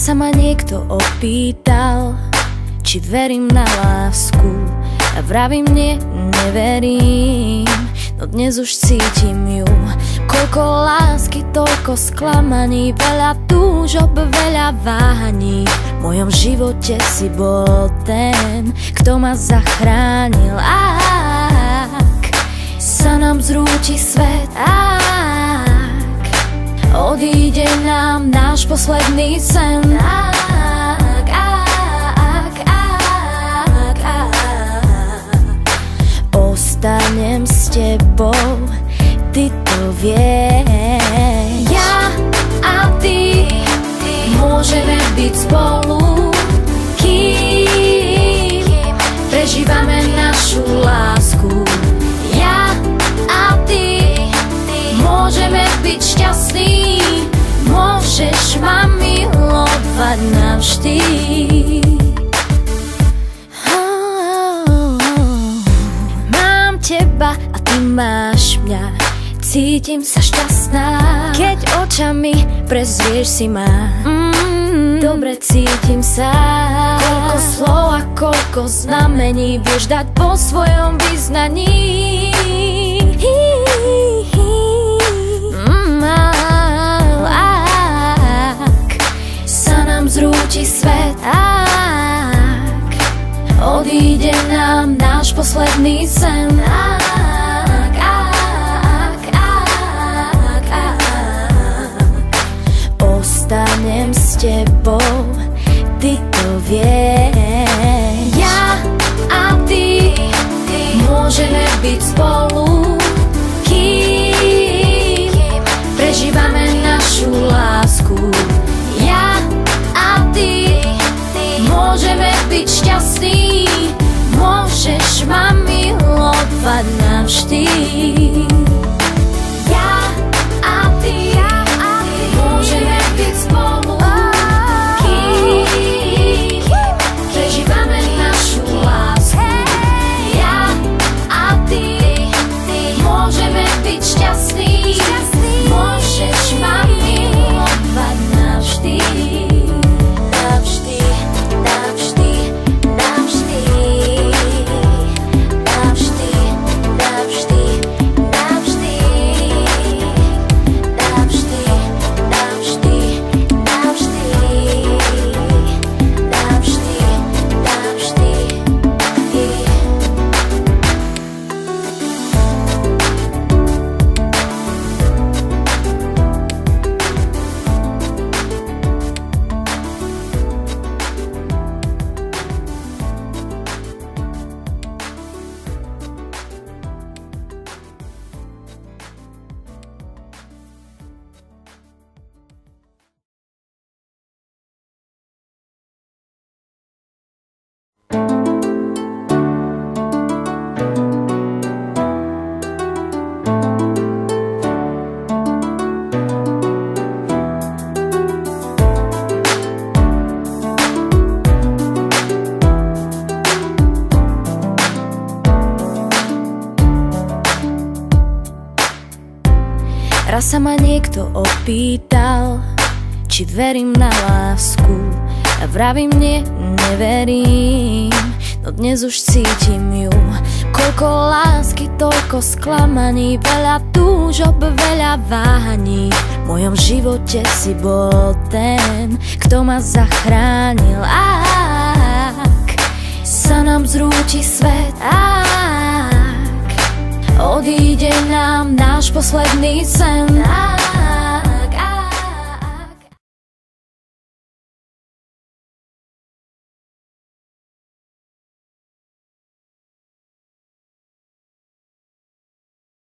sa ma niekto opýtal, či verím na lásku, a vravím nie, neverím. No dnes už cítim ju. Koľko lásky, toľko sklamaní, veľa túžob, veľa váhaní. V mojom živote si bol ten, kto ma zachránil. Ak sa nám zrúti svet, ak odíde nám náš posledný sen, ostanem s tebou, ty to vieš. Ja a ty môžeme byť spolu, kým prežívame našu lásku. Ja a ty môžeme byť šťastní, môžeš ma milovať navždy. Teba a ty máš mňa, cítim sa šťastná. Keď očami prezrieš si ma, dobre cítim sa. Koľko slov a koľko znamení vieš dať po svojom vyznaní. Ak sa nám zrúti svet, odíde nám náš posledný sen, ostanem s tebou, ty to vieš. Ja a ty môžeme byť spolu, kým prežívame našu lásku. Ja a ty môžeme byť šťastní, môžeš ma milovať navždy. Ja a ty môžeme byť spolu, kým prežívame našu lásku. Ja a ty môžeme byť šťastní, môžeš ma milovať navždy. Raz sa ma niekto opýtal, či verím na lásku, a vravím nie, neverím. No dnes už cítim ju. Koľko lásky, toľko sklamaní, veľa túžob, veľa váhaní. V mojom živote si bol ten, kto ma zachránil. Ak sa nám zrúti svet, ak odíde nám náš posledný sen,